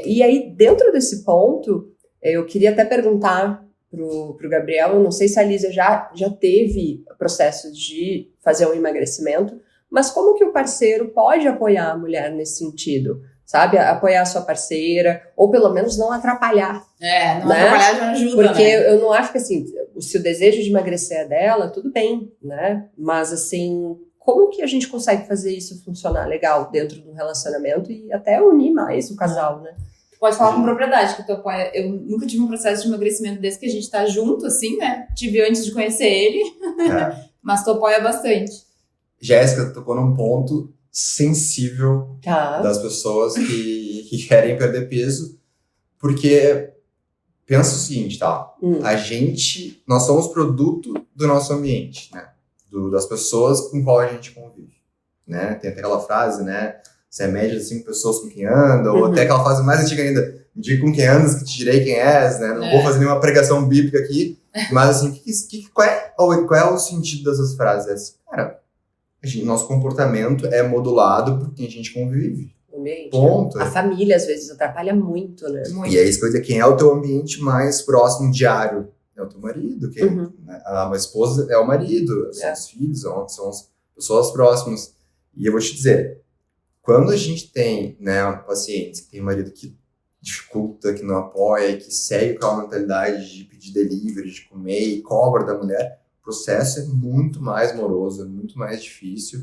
E aí, dentro desse ponto, eu queria até perguntar pro Gabriel, eu não sei se a Lísia já teve processo de fazer um emagrecimento, mas como que o parceiro pode apoiar a mulher nesse sentido? Sabe? Apoiar a sua parceira, ou pelo menos não atrapalhar. Não atrapalhar já ajuda, porque eu não acho que, assim, se o desejo de emagrecer é dela, tudo bem, né? Mas, assim, como que a gente consegue fazer isso funcionar legal dentro de um relacionamento e até unir mais o casal, né? Pode falar com propriedade, que tu apoia. Eu nunca tive um processo de emagrecimento desde que a gente tá junto, assim, né? Tive antes de conhecer ele, mas tu apoia bastante. Jéssica tocou num ponto sensível das pessoas que querem perder peso, porque pensa o seguinte, tá? Nós somos produto do nosso ambiente, né? Das pessoas com qual a gente convive, né? Tem até aquela frase, né? Você é média de 5 pessoas com quem anda, ou até aquela frase mais antiga ainda, me diga com quem andas que te direi quem és, né? Não vou fazer nenhuma pregação bíblica aqui, mas assim, qual é o sentido dessas frases? Cara, nosso comportamento é modulado por quem a gente convive. Ambiente, ponto. A família, às vezes, atrapalha muito, né? E é isso que eu ia dizer, quem é o teu ambiente mais próximo, diário? É o teu marido. Né? A esposa é o marido, são os filhos, são as pessoas próximas. E eu vou te dizer, quando a gente tem, né, pacientes que tem marido que dificulta, que não apoia, que segue com a mentalidade de pedir delivery, de comer e cobra da mulher, o processo é muito mais moroso, é muito mais difícil,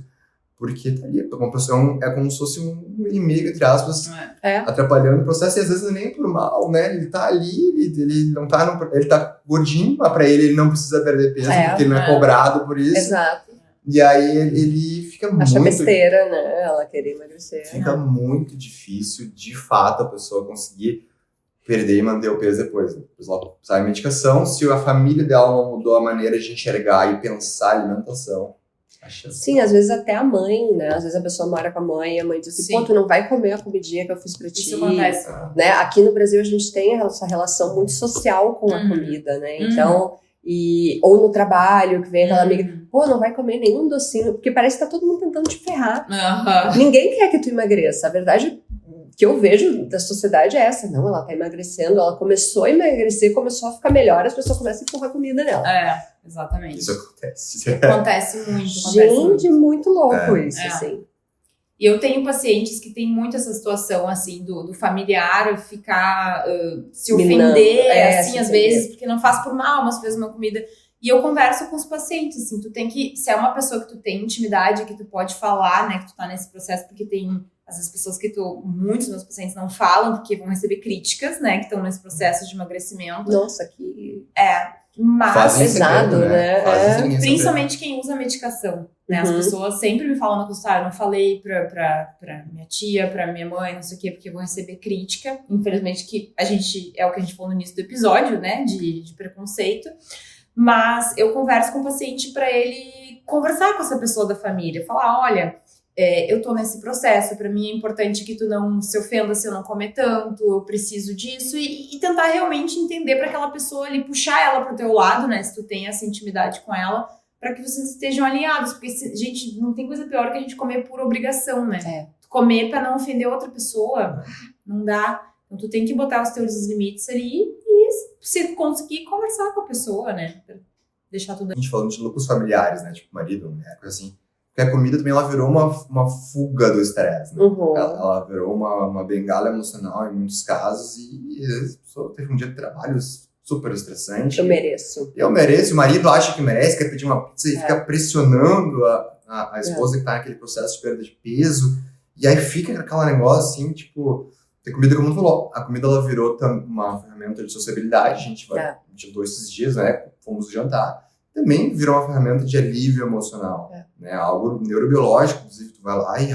porque tá ali, uma pessoa é como se fosse um inimigo, entre aspas, atrapalhando o processo, e às vezes não é nem por mal, né? Ele tá ali, ele não tá, ele tá gordinho, mas pra ele não precisa perder peso, porque ele não é cobrado por isso. Exato. E aí ele fica muito... Acha besteira, né? Ela querer emagrecer. Fica muito difícil, de fato, a pessoa conseguir perder e manter o peso depois. Depois ela sai a medicação, se a família dela não mudou a maneira de enxergar e pensar a alimentação. Sim, às vezes até a mãe, né? Às vezes a pessoa mora com a mãe e a mãe diz assim, pô, tu não vai comer a comidinha que eu fiz pra ti. Isso acontece. Né? Aqui no Brasil a gente tem essa relação muito social com a comida, né? Então... ou no trabalho, que vem aquela amiga, pô, não vai comer nenhum docinho, porque parece que tá todo mundo tentando te ferrar. Ninguém quer que tu emagreça. A verdade que eu vejo da sociedade é essa. Não, ela tá emagrecendo, ela começou a emagrecer, começou a ficar melhor, as pessoas começam a empurrar comida nela. Exatamente. Isso acontece. Acontece muito. Gente, muito louco isso, assim. E eu tenho pacientes que têm muito essa situação, assim, do familiar ficar, se ofender, assim, às vezes, porque não faz por mal, mas fez uma comida. E eu converso com os pacientes, assim, tu tem que, se é uma pessoa que tu tem intimidade, que tu pode falar, né, que tu tá nesse processo, porque tem, às vezes, pessoas que muitos dos meus pacientes não falam, porque vão receber críticas, né, que estão nesse processo de emagrecimento. Nossa, que... Mas pesado, né? Principalmente quem usa medicação, né? As pessoas sempre me falam no consultório, eu não falei pra minha tia, pra minha mãe, não sei o quê, porque vão receber crítica. Infelizmente, é o que a gente falou no início do episódio, né? De preconceito. Mas eu converso com o paciente pra ele conversar com essa pessoa da família. Falar, olha, eu tô nesse processo, pra mim é importante que tu não se ofenda se eu não comer tanto, eu preciso disso, e tentar realmente entender pra aquela pessoa ali, puxar ela pro teu lado, né, se tu tem essa intimidade com ela, pra que vocês estejam alinhados, porque, gente, não tem coisa pior que a gente comer por obrigação, né? Comer pra não ofender outra pessoa, não dá. Então tu tem que botar os teus limites ali e se conseguir conversar com a pessoa, né, pra deixar tudo... A gente falando de lucros familiares, né, tipo marido, mulher, coisa assim. Porque a comida também ela virou uma fuga do estresse, né? Ela virou uma bengala emocional em muitos casos e a pessoa teve um dia de trabalho super estressante. Eu mereço. O marido acha que merece, quer pedir uma pizza e fica pressionando a esposa que tá naquele processo de perda de peso. E aí fica aquele negócio assim, tipo... Tem comida, como tu falou, a comida ela virou uma ferramenta de sociabilidade. A gente voltou esses dias, né? Fomos jantar. também virou uma ferramenta de alívio emocional. Né? Algo neurobiológico, inclusive, tu vai lá e,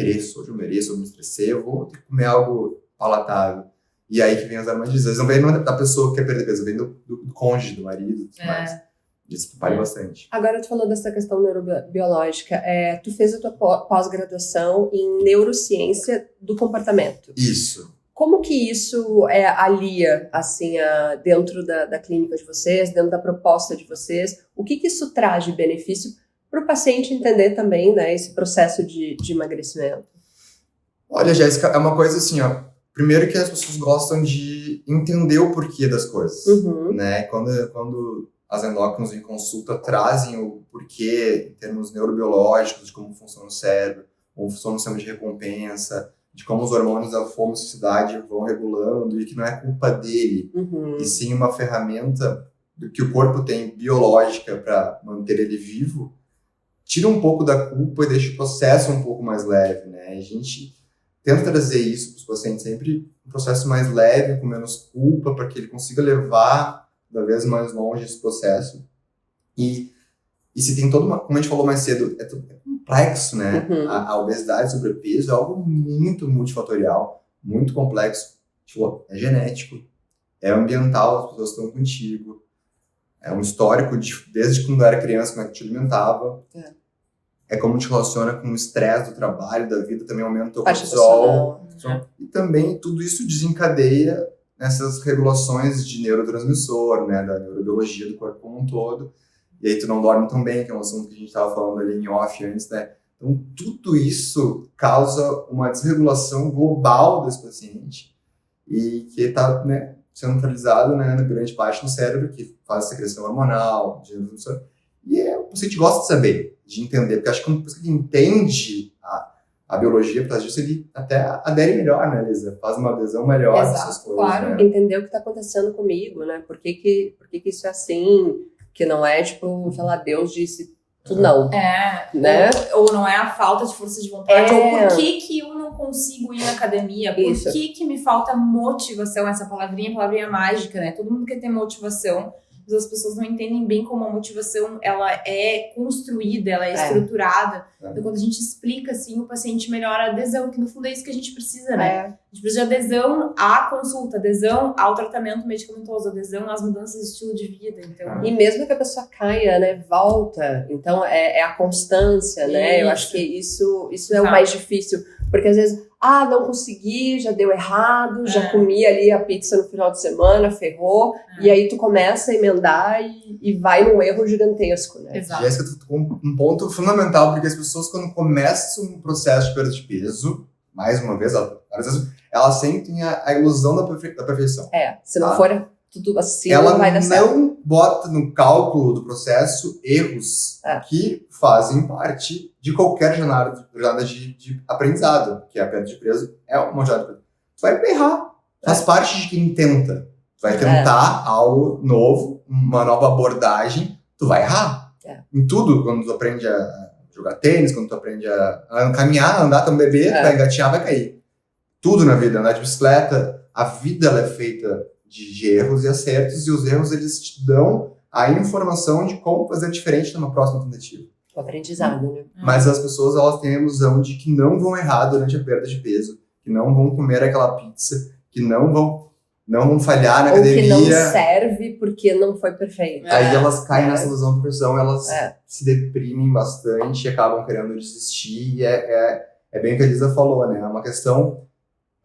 hoje eu mereço, eu me estressei, eu vou ter que comer algo palatável. E aí que vem as armadilhas. Não vem da pessoa que quer perder peso, vem do cônjuge, do marido e tudo mais. Isso vale bastante. Agora, tu falou dessa questão neurobiológica. Tu fez a tua pós-graduação em neurociência do comportamento. Isso. Como que isso alia, assim, dentro da clínica de vocês, dentro da proposta de vocês? O que isso traz de benefício para o paciente entender também, né, esse processo de emagrecimento? Olha, Jéssica, é uma coisa assim, primeiro que as pessoas gostam de entender o porquê das coisas, né? Quando as endócrinos em consulta trazem o porquê em termos neurobiológicos, de como funciona o cérebro, como funciona o sistema de recompensa, de como os hormônios da fome e saciedade vão regulando e que não é culpa dele, e sim uma ferramenta que o corpo tem biológica para manter ele vivo, tira um pouco da culpa e deixa o processo um pouco mais leve, né? A gente tenta trazer isso para os pacientes sempre um processo mais leve, com menos culpa, para que ele consiga levar cada vez mais longe esse processo. E se tem como a gente falou mais cedo, é complexo, né? A obesidade e o sobrepeso é algo muito multifatorial, muito complexo. Tipo, é genético, é ambiental, as pessoas estão contigo, é um histórico desde quando eu era criança, como é que te alimentava. É como te relaciona com o estresse do trabalho, da vida, também aumenta o cortisol. E também tudo isso desencadeia nessas regulações de neurotransmissor, né, da neurobiologia do corpo como um todo. E aí tu não dorme tão bem, que é um assunto que a gente estava falando ali em off antes, né? Então tudo isso causa uma desregulação global desse paciente e que está, né, centralizado, né, na grande parte do cérebro, que faz a secreção hormonal, de neurotransmissor. E o paciente gosta de saber, de entender, porque acho que uma pessoa que entende a biologia, por causa disso, ele até adere melhor, né, Lisa? Faz uma adesão melhor dessas coisas. Claro. Né? Entender o que está acontecendo comigo, né? Por que isso é assim? Que não é, tipo, sei lá, Deus disse tudo não. Né? Ou não é a falta de força de vontade, ou por que eu não consigo ir na academia, por que me falta motivação, essa palavrinha mágica, né? Todo mundo quer ter motivação, mas as pessoas não entendem bem como a motivação, ela é construída, ela é estruturada. Então, quando a gente explica, assim, o paciente melhora a adesão, que no fundo é isso que a gente precisa, né? A gente precisa de adesão à consulta, adesão ao tratamento medicamentoso, adesão às mudanças de estilo de vida. Então... E mesmo que a pessoa caia, né, volta. Então, é a constância, né? Eu acho que isso é o mais difícil. Porque às vezes, não consegui, já deu errado, já comi ali a pizza no final de semana, ferrou. E aí tu começa a emendar e vai num erro gigantesco, né? Exato. Jéssica, tu tocou um ponto fundamental, porque as pessoas, quando começam um processo de perda de peso, mais uma vez, elas sentem a ilusão da perfeição. Se não for tudo assim, ela não vai dar certo. Ela não bota no cálculo do processo erros que fazem parte de qualquer jornada de aprendizado, que a perda de peso é uma jornada de peso. Tu vai errar, faz parte de quem tenta. Tu vai tentar algo novo, uma nova abordagem, tu vai errar. Em tudo, quando tu aprende a jogar tênis, quando tu aprende a caminhar, andar, tu bebê, tu vai engatinhar, vai cair. Tudo na vida, andar de bicicleta, a vida ela é feita de erros e acertos, e os erros eles te dão a informação de como fazer diferente numa próxima tentativa. O aprendizado, né? Mas as pessoas elas têm a ilusão de que não vão errar durante a perda de peso, que não vão comer aquela pizza, que não vão falhar na academia. Ou que não serve porque não foi perfeito. Aí elas caem nessa ilusão de perfeição, elas se deprimem bastante e acabam querendo desistir. E é bem o que a Lisa falou, né? É uma questão...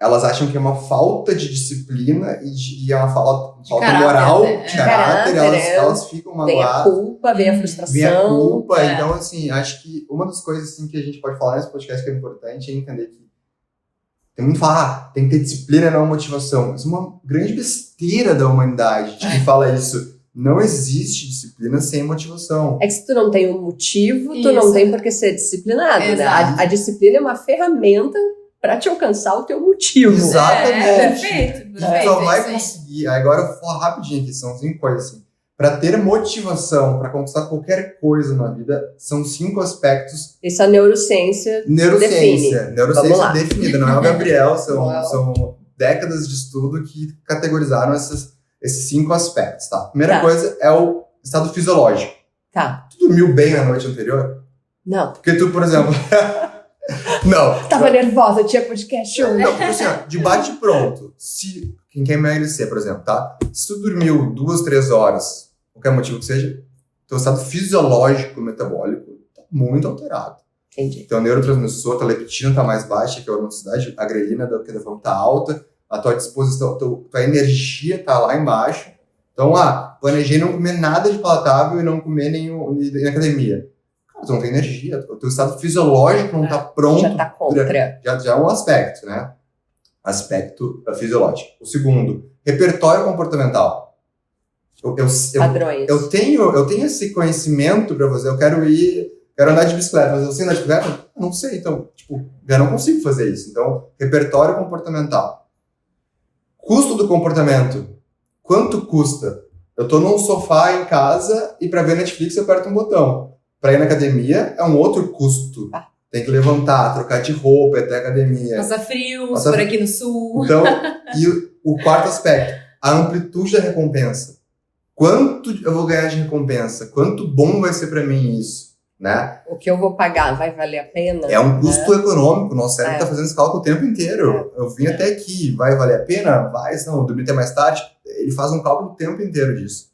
Elas acham que é uma falta de disciplina e é uma falta caráter, moral, né? de caráter. Elas ficam magoadas. Vem a culpa, vem a frustração. Vem a culpa. Então, assim, acho que uma das coisas assim, que a gente pode falar nesse podcast que é importante é entender que tem muito que falar, tem que ter disciplina, não motivação. Isso é uma grande besteira da humanidade de quem fala isso. Não existe disciplina sem motivação. É que se tu não tem um motivo, tu não tem por que ser disciplinado, né? A disciplina é uma ferramenta para te alcançar o teu motivo. Exatamente. Perfeito. Tu só vai conseguir. Agora eu vou falar rapidinho aqui, são 5 coisas assim. Para ter motivação, para conquistar qualquer coisa na vida, são 5 aspectos. Isso a neurociência define. Neurociência definida, não é o Gabriel, são décadas de estudo que categorizaram esses 5 aspectos, tá? Primeira coisa é o estado fisiológico. Tá. Tu dormiu bem na noite anterior? Não. Porque tu, por exemplo... Não. Tava nervosa, tinha podcast hoje. Não, porque assim, ó, de bate pronto. Se quem quer emagrecer, por exemplo, tá? Se tu dormiu 2, 3 horas, qualquer motivo que seja, teu estado fisiológico metabólico tá muito alterado. Entendi. Então, o neurotransmissor, tua leptina tá mais baixa, que é a hormonidade, a grelina da forma tá alta, a tua disposição, tua energia tá lá embaixo. Então, planejei não comer nada de palatável e não comer nenhum na academia. Cara, tu não tem energia, o teu estado fisiológico não tá pronto. Já tá contra. Já é um aspecto, né? Aspecto fisiológico. O segundo, repertório comportamental. Padrões. Eu tenho esse conhecimento para fazer, eu quero andar de bicicleta, mas eu sei andar de bicicleta? Eu não sei, então, já não consigo fazer isso. Então, repertório comportamental. Custo do comportamento. Quanto custa? Eu tô num sofá em casa e para ver Netflix eu aperto um botão. Para ir na academia é um outro custo. Tem que levantar, trocar de roupa, ir até a academia. Passa frio, por aqui no sul. Então, e o quarto aspecto, a amplitude da recompensa. Quanto eu vou ganhar de recompensa? Quanto bom vai ser para mim isso? Né? O que eu vou pagar vai valer a pena? É um custo econômico, nosso cérebro está fazendo esse cálculo o tempo inteiro. Eu vim até aqui, vai valer a pena? Vai, se não, eu dormir até mais tarde. Ele faz um cálculo o tempo inteiro disso.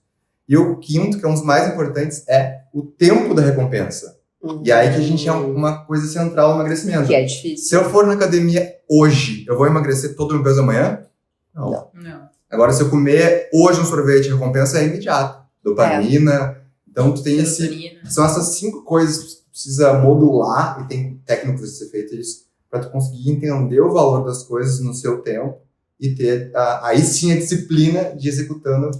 E o quinto, que é um dos mais importantes, é o tempo da recompensa. E aí que a gente é uma coisa central no emagrecimento. Que é difícil. Se eu for na academia hoje, eu vou emagrecer todo o meu peso amanhã? Não. Agora, se eu comer hoje um sorvete, a recompensa é imediata. Dopamina. Então, tu tem são essas 5 coisas que tu precisa modular, e tem técnicas de ser feito isso, para tu conseguir entender o valor das coisas no seu tempo e ter, aí sim, a disciplina de executando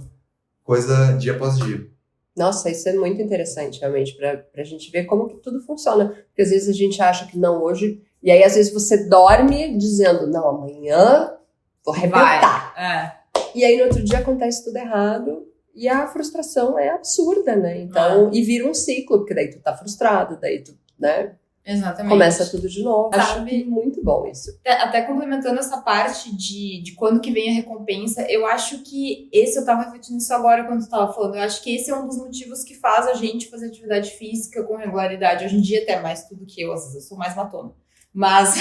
coisa dia após dia. Nossa, isso é muito interessante, realmente, pra gente ver como que tudo funciona. Porque às vezes a gente acha que não hoje, e aí às vezes você dorme dizendo, não, amanhã vou arrebentar. E aí no outro dia acontece tudo errado, e a frustração é absurda, né? Então, e vira um ciclo, porque daí tu tá frustrado, daí tu, né? Exatamente. Começa tudo de novo. Sabe? Acho muito bom isso. Até complementando essa parte de quando que vem a recompensa, eu acho que eu tava refletindo isso agora quando tu tava falando, eu acho que esse é um dos motivos que faz a gente fazer atividade física com regularidade. Hoje em dia até mais tudo que eu, às vezes eu sou mais matona. Mas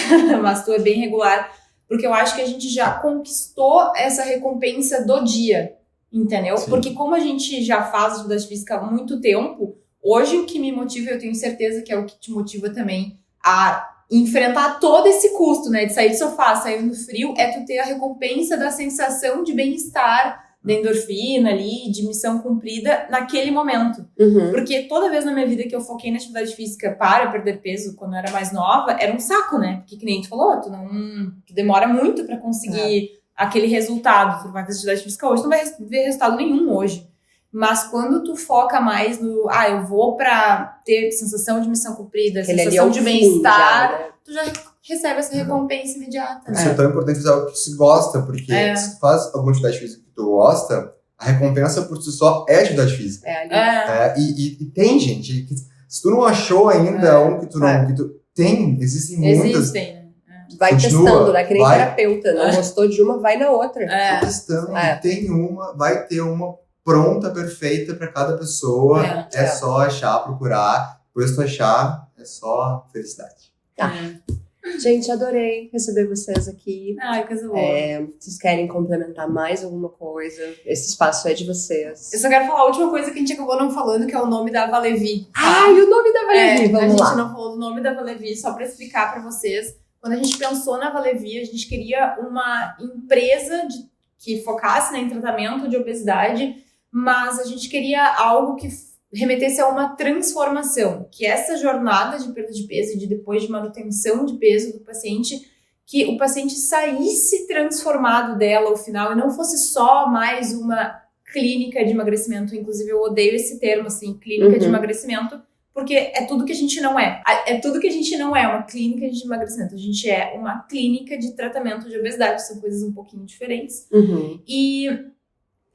tu é bem regular, porque eu acho que a gente já conquistou essa recompensa do dia, entendeu? Sim. Porque como a gente já faz atividade física há muito tempo, hoje o que me motiva, eu tenho certeza que é o que te motiva também a enfrentar todo esse custo, né? De sair do sofá, sair no frio, é tu ter a recompensa da sensação de bem-estar, da endorfina ali, de missão cumprida naquele momento. Porque toda vez na minha vida que eu foquei na atividade física para perder peso, quando eu era mais nova, era um saco, né? Porque que nem tu falou, tu demora muito pra conseguir aquele resultado. Tu vai fazer atividade física hoje, tu não vai ver resultado nenhum hoje. Mas quando tu foca mais no, eu vou pra ter sensação de missão cumprida, sensação de bem-estar, tu já recebe essa recompensa imediata. Isso é tão importante fazer algo que tu se gosta, porque se tu faz alguma atividade física que tu gosta, a recompensa por si só é atividade física. E tem gente, que, se tu não achou ainda um que tu não... Que tu, existem muitas... Vai continua, testando, né? Que nem terapeuta. Não gostou de uma, vai na outra. Vai testando, tem uma, vai ter uma pronta, perfeita para cada pessoa. É só achar, procurar. Depois tu achar, é só felicidade. Gente, adorei receber vocês aqui. Ai, coisa boa. Vocês querem complementar mais alguma coisa? Esse espaço é de vocês. Eu só quero falar a última coisa que a gente acabou não falando, que é o nome da Valevi. E o nome da Valevi, vamos lá. A gente não falou do nome da Valevi, só para explicar para vocês. Quando a gente pensou na Valevi, a gente queria uma empresa que focasse em tratamento de obesidade, mas a gente queria algo que remetesse a uma transformação, que essa jornada de perda de peso e depois de manutenção de peso do paciente, que o paciente saísse transformado dela ao final e não fosse só mais uma clínica de emagrecimento. Inclusive, eu odeio esse termo, assim, clínica de emagrecimento, porque é tudo que a gente não é. É tudo que a gente não é, uma clínica de emagrecimento. A gente é uma clínica de tratamento de obesidade, são coisas um pouquinho diferentes.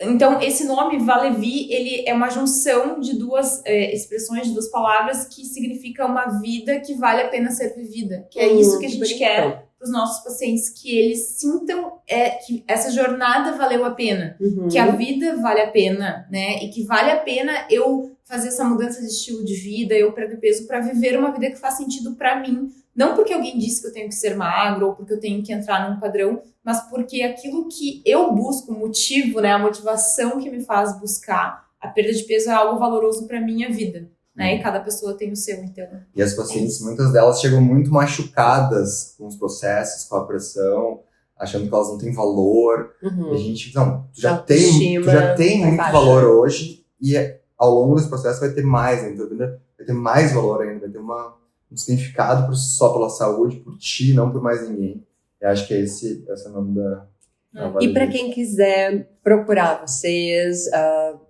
Então, esse nome, Valevi, ele é uma junção de duas expressões, de duas palavras, que significa uma vida que vale a pena ser vivida. Que é isso que a gente quer para os nossos pacientes que eles sintam que essa jornada valeu a pena, Uhum. que a vida vale a pena, né? E que vale a pena eu fazer essa mudança de estilo de vida, eu perder peso para viver uma vida que faz sentido para mim. Não porque alguém disse que eu tenho que ser magro ou porque eu tenho que entrar num padrão, mas porque aquilo que eu busco, o motivo, né? A motivação que me faz buscar a perda de peso é algo valoroso para minha vida, né? E cada pessoa tem o seu, então. E as pacientes, muitas delas chegam muito machucadas com os processos, com a pressão, achando que elas não têm valor. Uhum. E a gente, não, tu já Autoestima tem vai muito baixa. valor hoje e ao longo desse processo vai ter mais ainda, vai ter mais valor ainda, vai ter um significado só pela saúde, por ti, não por mais ninguém. Eu acho que esse é o nome da E para quem quiser procurar vocês,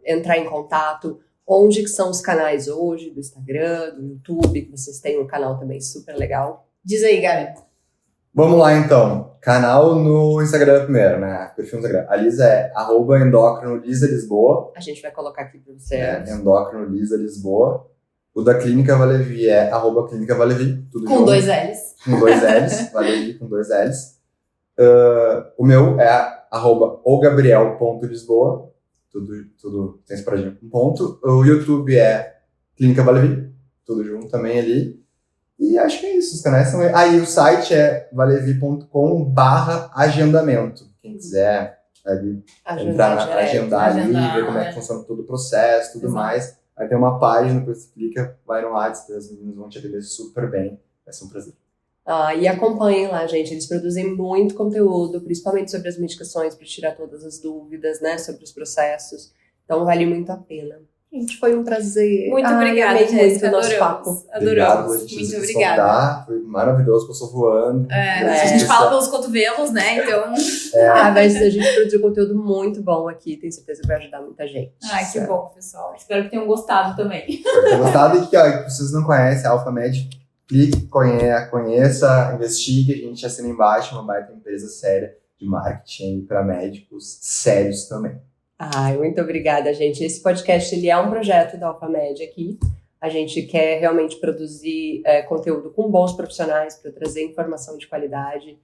entrar em contato, onde que são os canais hoje, do Instagram, do YouTube, que vocês têm um canal também super legal. Diz aí, Gabi. Vamos lá, então. Canal no Instagram primeiro, né? Perfil no Instagram. A Lisa é @endocrinolisalisboa. A gente vai colocar aqui para vocês. Endocrinolisalisboa. O da Clínica Valevi é @Clínica Valevi, tudo Com junto. 2 L's. Com 2 L's, Valevi com 2 L's. O meu é @ogabriel.lisboa, tudo tem separadinho com ponto. O YouTube é Clínica Valevi, tudo junto também ali. E acho que é isso, os canais são... Aí o site é valevi.com/agendamento. Quem quiser ali agendar ali, ver como é que funciona todo o processo, tudo mais. Aí tem uma página, depois você clica, vai no WhatsApp, as meninas vão te atender super bem. Vai ser um prazer. E acompanhem lá, gente. Eles produzem muito conteúdo, principalmente sobre as medicações, para tirar todas as dúvidas, né, sobre os processos. Então, vale muito a pena. Gente, foi um prazer. Muito obrigada, amei Jéssica. muito o nosso papo. Adoramos. Muito obrigada. Foi maravilhoso, passou voando. A gente fala pelos cotovelos, né? Então. Mas a gente produziu conteúdo muito bom aqui. Tenho certeza que vai ajudar muita gente. Ai, que bom, pessoal. Espero que tenham gostado também. Espero que tenham gostado e que vocês não conhecem a AlphaMed, clique, conheça, investigue. A gente assina embaixo, uma baita empresa séria de marketing para médicos sérios também. Muito obrigada, gente. Esse podcast ele é um projeto da AlphaMed aqui. A gente quer realmente produzir conteúdo com bons profissionais para trazer informação de qualidade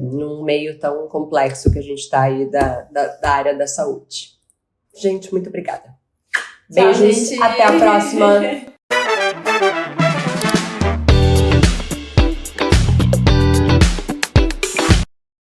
num meio tão complexo que a gente está aí da área da saúde. Gente, muito obrigada. Tchau, Beijos, gente. até a próxima.